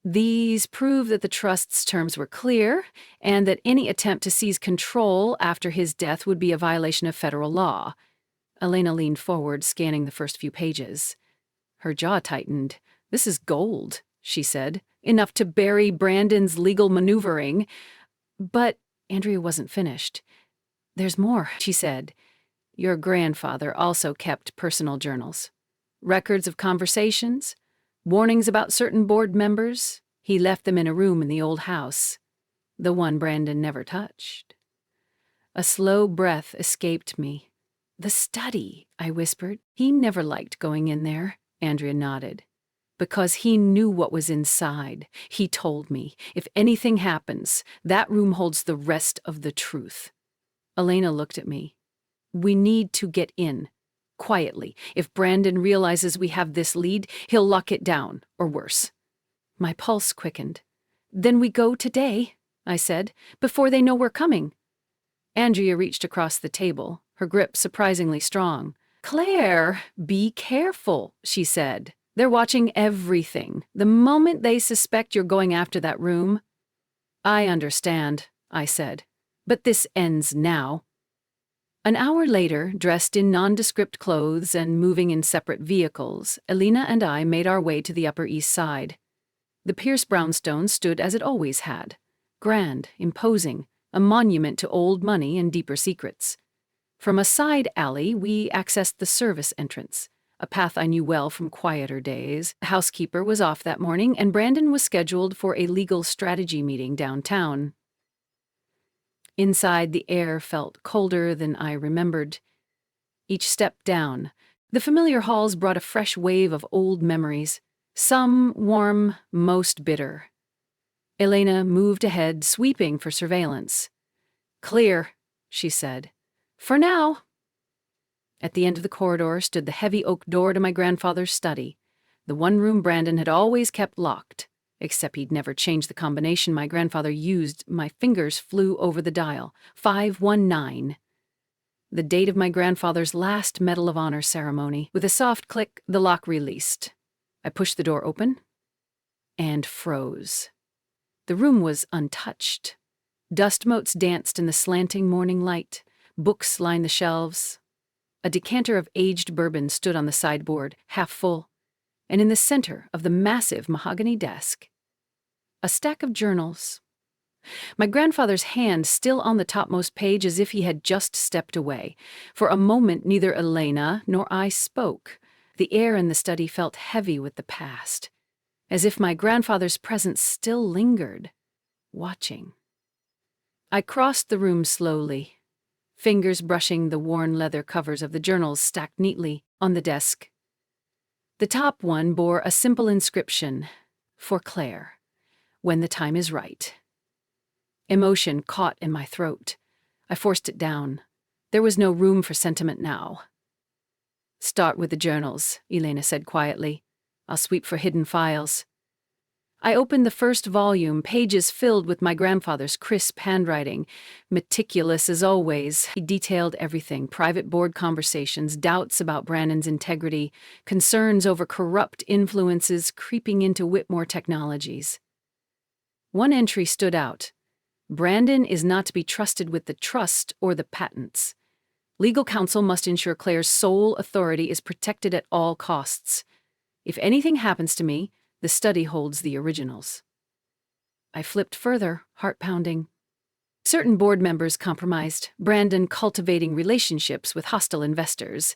"These prove that the trust's terms were clear, and that any attempt to seize control after his death would be a violation of federal law." Elena leaned forward, scanning the first few pages. Her jaw tightened. "This is gold," she said. "Enough to bury Brandon's legal maneuvering." But Andrea wasn't finished. "There's more," she said. "Your grandfather also kept personal journals. Records of conversations, warnings about certain board members. He left them in a room in the old house, the one Brandon never touched." A slow breath escaped me. "The study," I whispered. "He never liked going in there." Andrea nodded. "Because he knew what was inside. He told me, if anything happens, that room holds the rest of the truth." Elena looked at me. "We need to get in. Quietly. If Brandon realizes we have this lead, he'll lock it down, or worse." My pulse quickened. "Then we go today," I said, "before they know we're coming." Andrea reached across the table, her grip surprisingly strong. "Claire, be careful," she said. "They're watching everything. The moment they suspect you're going after that room—" "I understand," I said. "But this ends now." An hour later, dressed in nondescript clothes and moving in separate vehicles, Elena and I made our way to the Upper East Side. The Pierce brownstone stood as it always had, grand, imposing, a monument to old money and deeper secrets. From a side alley, we accessed the service entrance, a path I knew well from quieter days. The housekeeper was off that morning, and Brandon was scheduled for a legal strategy meeting downtown. Inside, the air felt colder than I remembered. Each step down, the familiar halls brought a fresh wave of old memories, some warm, most bitter. Elena moved ahead, sweeping for surveillance. "Clear," she said. "For now." At the end of the corridor stood the heavy oak door to my grandfather's study, the one room Brandon had always kept locked. Except he'd never changed the combination my grandfather used. My fingers flew over the dial. 519. The date of my grandfather's last Medal of Honor ceremony. With a soft click, the lock released. I pushed the door open and froze. The room was untouched. Dust motes danced in the slanting morning light. Books lined the shelves. A decanter of aged bourbon stood on the sideboard, half full, and in the center of the massive mahogany desk, a stack of journals. My grandfather's hand still on the topmost page, as if he had just stepped away. For a moment, neither Elena nor I spoke. The air in the study felt heavy with the past, as if my grandfather's presence still lingered, watching. I crossed the room slowly, fingers brushing the worn leather covers of the journals stacked neatly on the desk. The top one bore a simple inscription, "For Claire, when the time is right." Emotion caught in my throat. I forced it down. There was no room for sentiment now. "Start with the journals," Elena said quietly. "I'll sweep for hidden files." I opened the first volume, pages filled with my grandfather's crisp handwriting. Meticulous as always, he detailed everything: private board conversations, doubts about Brandon's integrity, concerns over corrupt influences creeping into Whitmore Technologies. One entry stood out. "Brandon is not to be trusted with the trust or the patents. Legal counsel must ensure Claire's sole authority is protected at all costs. If anything happens to me, the study holds the originals." I flipped further, heart pounding. Certain board members compromised, Brandon cultivating relationships with hostile investors.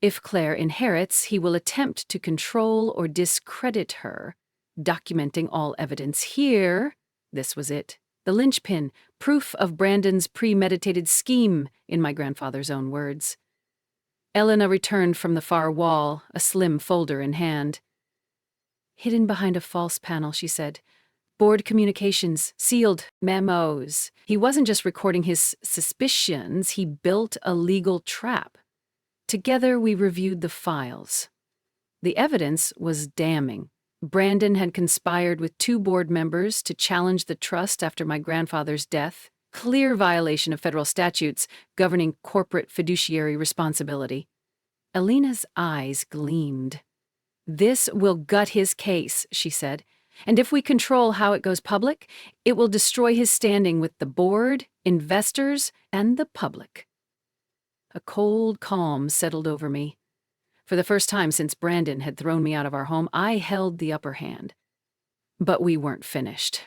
If Claire inherits, he will attempt to control or discredit her, documenting all evidence. Here, this was it, the linchpin, proof of Brandon's premeditated scheme, in my grandfather's own words. Elena returned from the far wall, a slim folder in hand. "Hidden behind a false panel," she said. "Board communications, sealed memos." He wasn't just recording his suspicions, he built a legal trap. Together we reviewed the files. The evidence was damning. Brandon had conspired with 2 board members to challenge the trust after my grandfather's death. Clear violation of federal statutes governing corporate fiduciary responsibility. Elena's eyes gleamed. "This will gut his case," she said. "And if we control how it goes public, it will destroy his standing with the board, investors, and the public." A cold calm settled over me. For the first time since Brandon had thrown me out of our home, I held the upper hand. But we weren't finished.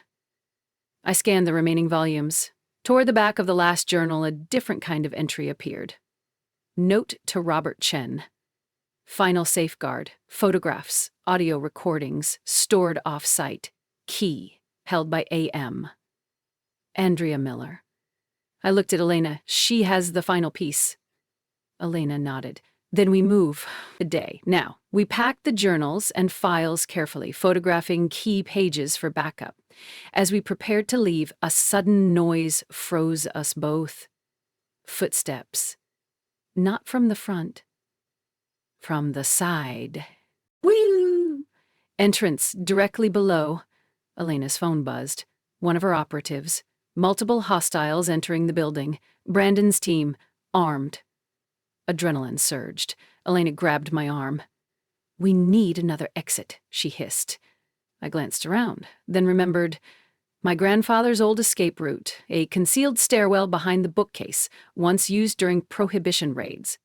I scanned the remaining volumes. Toward the back of the last journal, a different kind of entry appeared. "Note to Robert Chen. Final safeguard, photographs, audio recordings, stored off-site. Key, held by A.M. Andrea Miller." I looked at Elena. "She has the final piece." Elena nodded. "Then we move a day." Now, we packed the journals and files carefully, photographing key pages for backup. As we prepared to leave, a sudden noise froze us both. Footsteps. Not from the front. From the side. Whee! Entrance directly below. Elena's phone buzzed. One of her operatives. Multiple hostiles entering the building. Brandon's team, armed. Adrenaline surged. Elena grabbed my arm. "We need another exit," she hissed. I glanced around, then remembered my grandfather's old escape route, a concealed stairwell behind the bookcase, once used during Prohibition raids.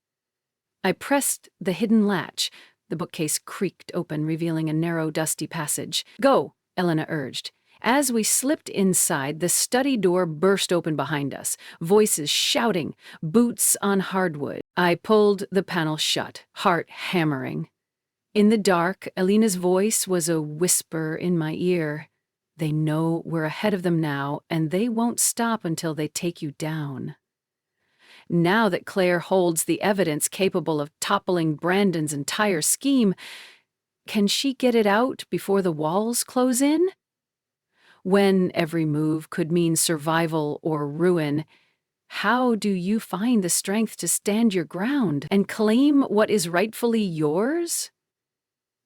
I pressed the hidden latch. The bookcase creaked open, revealing a narrow, dusty passage. "Go!" Elena urged. As we slipped inside, the study door burst open behind us, voices shouting, boots on hardwood. I pulled the panel shut, heart hammering. In the dark, Elena's voice was a whisper in my ear. They know we're ahead of them now, and they won't stop until they take you down. Now that Claire holds the evidence capable of toppling Brandon's entire scheme, can she get it out before the walls close in? When every move could mean survival or ruin, how do you find the strength to stand your ground and claim what is rightfully yours?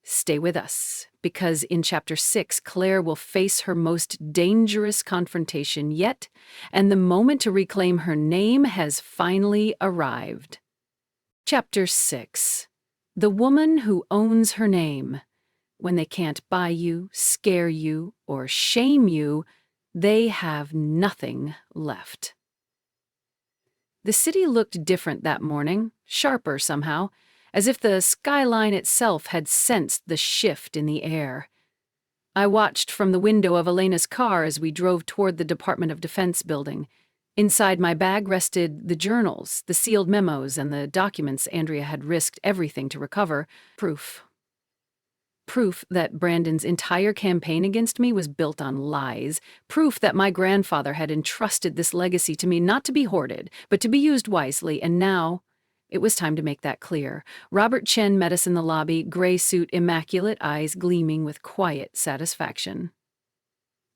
Stay with us, because in Chapter 6, Claire will face her most dangerous confrontation yet, and the moment to reclaim her name has finally arrived. Chapter 6. The Woman Who Owns Her Name. When they can't buy you, scare you, or shame you, they have nothing left. The city looked different that morning, sharper somehow, as if the skyline itself had sensed the shift in the air. I watched from the window of Elena's car as we drove toward the Department of Defense building. Inside my bag rested the journals, the sealed memos, and the documents Andrea had risked everything to recover. Proof that Brandon's entire campaign against me was built on lies. Proof that my grandfather had entrusted this legacy to me not to be hoarded, but to be used wisely, and now it was time to make that clear. Robert Chen met us in the lobby, gray suit, immaculate eyes gleaming with quiet satisfaction.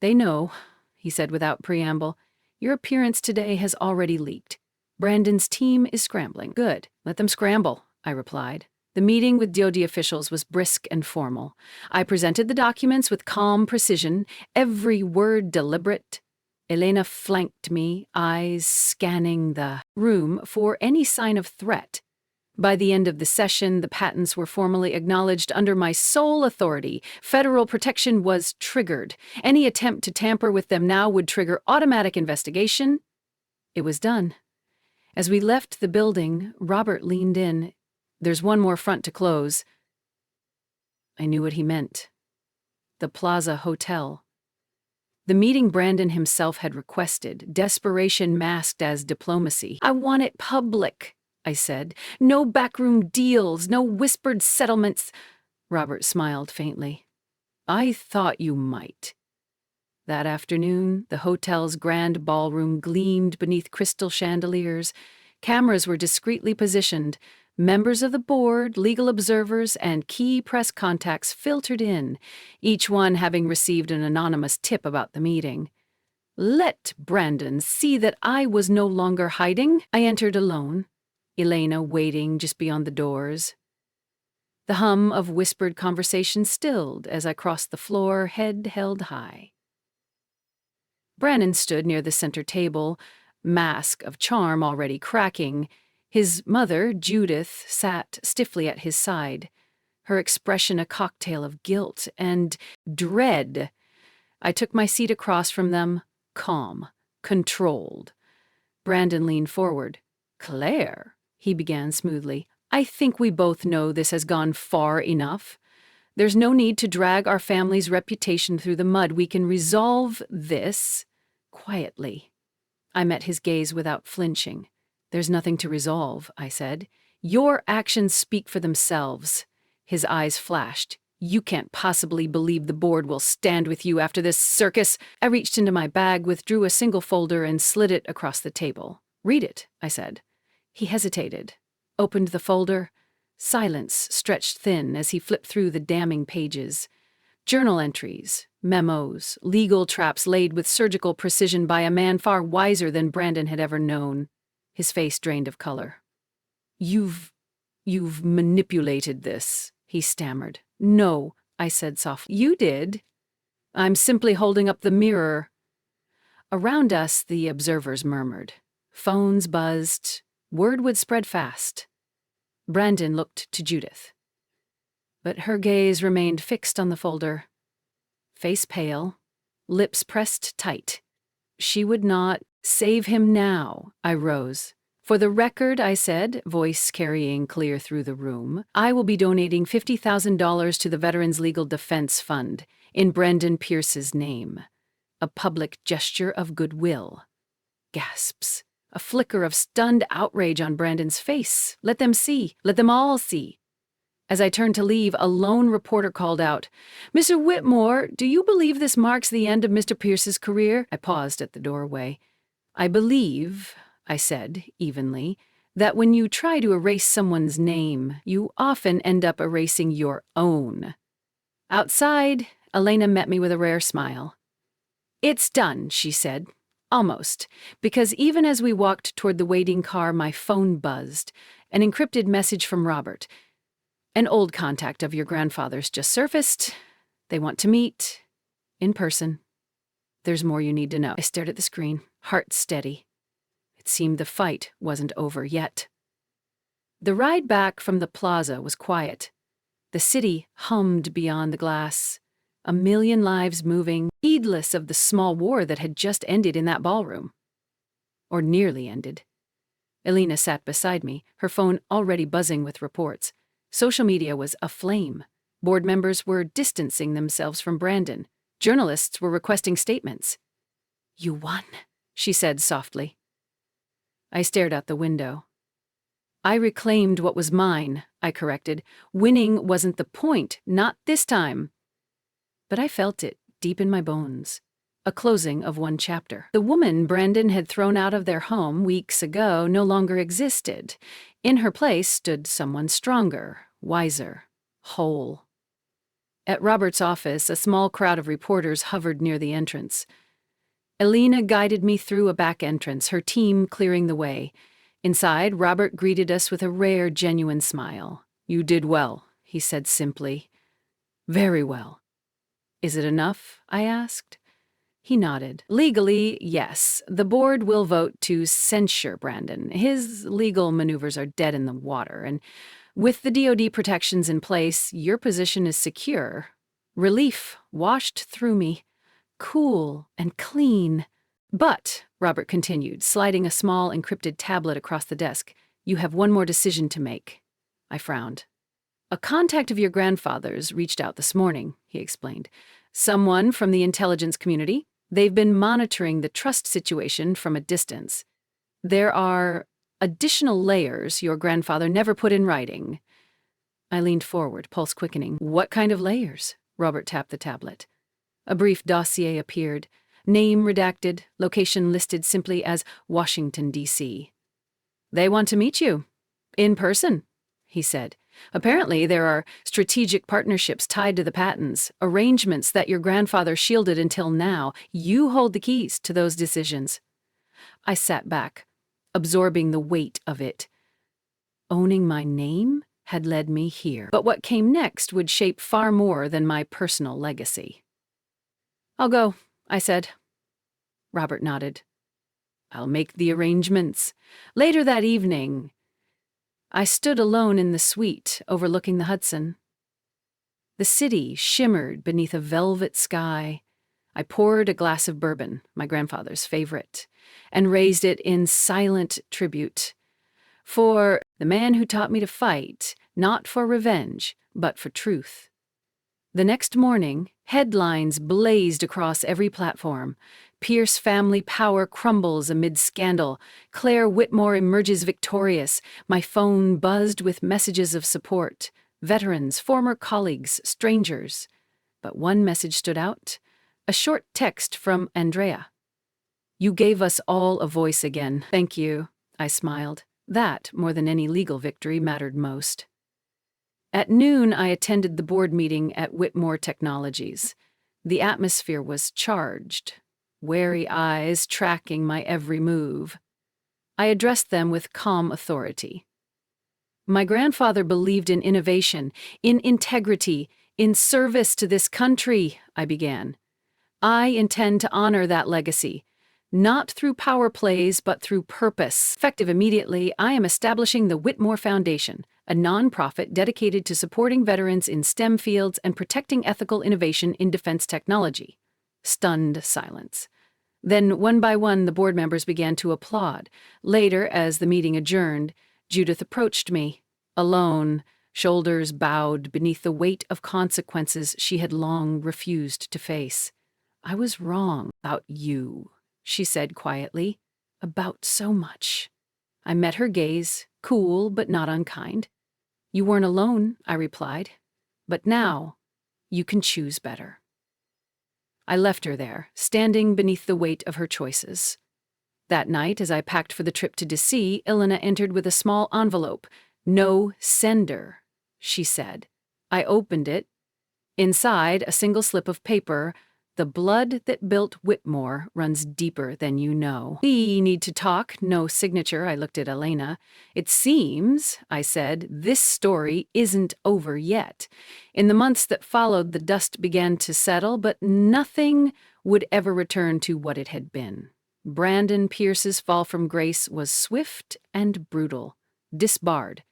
"They know," he said without preamble. "Your appearance today has already leaked. Brandon's team is scrambling." "Good. Let them scramble," I replied. The meeting with DoD officials was brisk and formal. I presented the documents with calm precision, every word deliberate. Elena flanked me, eyes scanning the room for any sign of threat. By the end of the session, the patents were formally acknowledged under my sole authority. Federal protection was triggered. Any attempt to tamper with them now would trigger automatic investigation. It was done. As we left the building, Robert leaned in. "There's one more front to close." I knew what he meant. The Plaza Hotel. The meeting Brandon himself had requested, desperation masked as diplomacy. "I want it public," I said. "No backroom deals, no whispered settlements." Robert smiled faintly. "I thought you might." That afternoon, the hotel's grand ballroom gleamed beneath crystal chandeliers. Cameras were discreetly positioned. Members of the board, legal observers, and key press contacts filtered in, each one having received an anonymous tip about the meeting. Let Brandon see that I was no longer hiding. I entered alone, Elena waiting just beyond the doors. The hum of whispered conversation stilled as I crossed the floor, head held high. Brandon stood near the center table, mask of charm already cracking. His mother, Judith, sat stiffly at his side, her expression a cocktail of guilt and dread. I took my seat across from them, calm, controlled. Brandon leaned forward. "Claire," he began smoothly, "I think we both know this has gone far enough. There's no need to drag our family's reputation through the mud. We can resolve this quietly." I met his gaze without flinching. "There's nothing to resolve," I said. "Your actions speak for themselves." His eyes flashed. "You can't possibly believe the board will stand with you after this circus." I reached into my bag, withdrew a single folder, and slid it across the table. "Read it," I said. He hesitated, opened the folder. Silence stretched thin as he flipped through the damning pages. Journal entries, memos, legal traps laid with surgical precision by a man far wiser than Brandon had ever known. His face drained of color. You've manipulated this," he stammered. "No," I said softly. "You did. I'm simply holding up the mirror." Around us, the observers murmured. Phones buzzed. Word would spread fast. Brandon looked to Judith. But her gaze remained fixed on the folder. Face pale, lips pressed tight. She would not save him now. I rose. "For the record," I said, voice carrying clear through the room, "I will be donating $50,000 to the Veterans Legal Defense Fund. in Brandon Pierce's name. A public gesture of goodwill. Gasps. A flicker of stunned outrage on Brandon's face. Let them see. Let them all see. As I turned to leave, a lone reporter called out, "Mr. Whitmore, do you believe this marks the end of Mr. Pierce's career?" I paused at the doorway. "I believe," I said evenly, "that when you try to erase someone's name, you often end up erasing your own." Outside, Elena met me with a rare smile. "It's done," she said. Almost, because even as we walked toward the waiting car, my phone buzzed. An encrypted message from Robert. "An old contact of your grandfather's just surfaced. They want to meet. In person. There's more you need to know." I stared at the screen, heart steady. It seemed the fight wasn't over yet. The ride back from the plaza was quiet. The city hummed beyond the glass. A million lives moving, heedless of the small war that had just ended in that ballroom. Or nearly ended. Elena sat beside me, her phone already buzzing with reports. Social media was aflame. Board members were distancing themselves from Brandon. Journalists were requesting statements. "You won," she said softly. I stared out the window. "I reclaimed what was mine," I corrected. "Winning wasn't the point, not this time." But I felt it, deep in my bones. A closing of one chapter. The woman Brandon had thrown out of their home weeks ago no longer existed. In her place stood someone stronger, wiser, whole. At Robert's office, a small crowd of reporters hovered near the entrance. Elena guided me through a back entrance, her team clearing the way. Inside, Robert greeted us with a rare, genuine smile. "You did well," he said simply. "Very well." "Is it enough?" I asked. He nodded. "Legally, yes. The board will vote to censure Brandon. His legal maneuvers are dead in the water, and with the DoD protections in place, your position is secure." Relief washed through me. Cool and clean. "But," Robert continued, sliding a small encrypted tablet across the desk, "you have one more decision to make." I frowned. "A contact of your grandfather's reached out this morning," he explained. "Someone from the intelligence community. They've been monitoring the trust situation from a distance. There are additional layers your grandfather never put in writing." I leaned forward, pulse quickening. "What kind of layers?" Robert tapped the tablet. A brief dossier appeared. Name redacted, location listed simply as Washington, D.C. "They want to meet you. In person," he said. "Apparently there are strategic partnerships tied to the patents, arrangements that your grandfather shielded until now. You hold the keys to those decisions." I sat back, absorbing the weight of it. Owning my name had led me here, but what came next would shape far more than my personal legacy. "I'll go," I said. Robert nodded. "I'll make the arrangements." Later that evening, I stood alone in the suite overlooking the Hudson. The city shimmered beneath a velvet sky. I poured a glass of bourbon, my grandfather's favorite, and raised it in silent tribute. For the man who taught me to fight, not for revenge, but for truth. The next morning, headlines blazed across every platform. Pierce family power crumbles amid scandal. Claire Whitmore emerges victorious. My phone buzzed with messages of support. Veterans, former colleagues, strangers. But one message stood out. A short text from Andrea. "You gave us all a voice again. Thank you," I smiled. That, more than any legal victory, mattered most. At noon, I attended the board meeting at Whitmore Technologies. The atmosphere was charged, wary eyes tracking my every move. I addressed them with calm authority. "My grandfather believed in innovation, in integrity, in service to this country," I began. "I intend to honor that legacy. Not through power plays, but through purpose. Effective immediately, I am establishing the Whitmore Foundation, a nonprofit dedicated to supporting veterans in STEM fields and protecting ethical innovation in defense technology." Stunned silence. Then, one by one, the board members began to applaud. Later, as the meeting adjourned, Judith approached me, alone, shoulders bowed beneath the weight of consequences she had long refused to face. "I was wrong about you," she said quietly. "About so much." I met her gaze, cool but not unkind. "You weren't alone," I replied. "But now, you can choose better." I left her there, standing beneath the weight of her choices. That night, as I packed for the trip to DC, Elena entered with a small envelope. "No sender," she said. I opened it. Inside, a single slip of paper. "The blood that built Whitmore runs deeper than you know. We need to talk." No signature. I looked at Elena. "It seems," I said, "this story isn't over yet." In the months that followed, the dust began to settle, but nothing would ever return to what it had been. Brandon Pierce's fall from grace was swift and brutal, disbarred,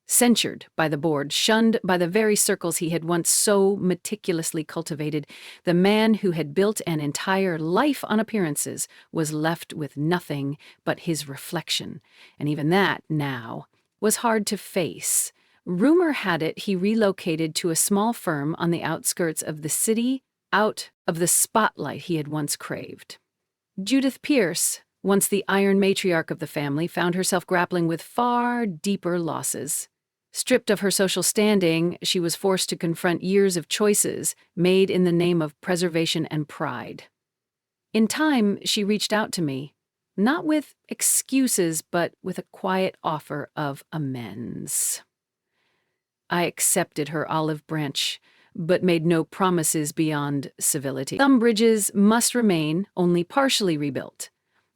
censured by the board, shunned by the very circles he had once so meticulously cultivated. The man who had built an entire life on appearances was left with nothing but his reflection, and even that, now, was hard to face. Rumor had it he relocated to a small firm on the outskirts of the city, out of the spotlight he had once craved. Judith Pierce, once the iron matriarch of the family, found herself grappling with far deeper losses. Stripped of her social standing, she was forced to confront years of choices made in the name of preservation and pride. In time, she reached out to me, not with excuses, but with a quiet offer of amends. I accepted her olive branch, but made no promises beyond civility. Some bridges must remain, only partially rebuilt.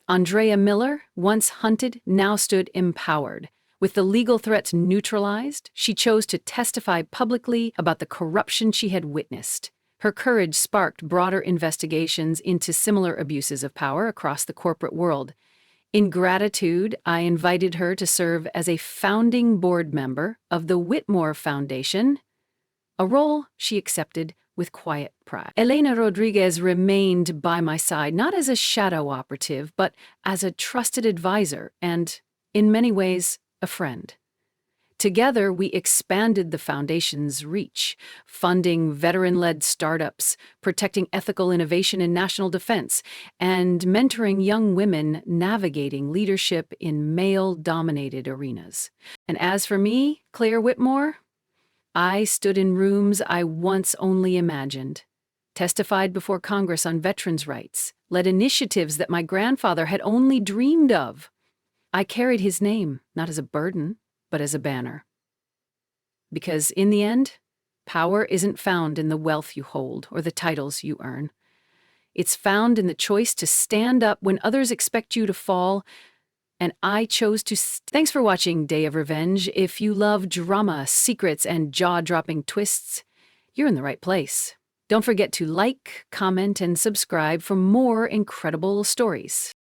Andrea Miller, once hunted, now stood empowered. With the legal threats neutralized, she chose to testify publicly about the corruption she had witnessed. Her courage sparked broader investigations into similar abuses of power across the corporate world. In gratitude, I invited her to serve as a founding board member of the Whitmore Foundation, a role she accepted with quiet pride. Elena Rodriguez remained by my side, not as a shadow operative, but as a trusted advisor and, in many ways, a friend. Together, we expanded the foundation's reach, funding veteran-led startups, protecting ethical innovation in national defense, and mentoring young women navigating leadership in male-dominated arenas. And as for me, Claire Whitmore, I stood in rooms I once only imagined, testified before Congress on veterans' rights, led initiatives that my grandfather had only dreamed of. I carried his name, not as a burden, but as a banner. Because in the end, power isn't found in the wealth you hold or the titles you earn. It's found in the choice to stand up when others expect you to fall, and I chose to. Thanks for watching Day of Revenge. If you love drama, secrets, and jaw-dropping twists, you're in the right place. Don't forget to like, comment, and subscribe for more incredible stories.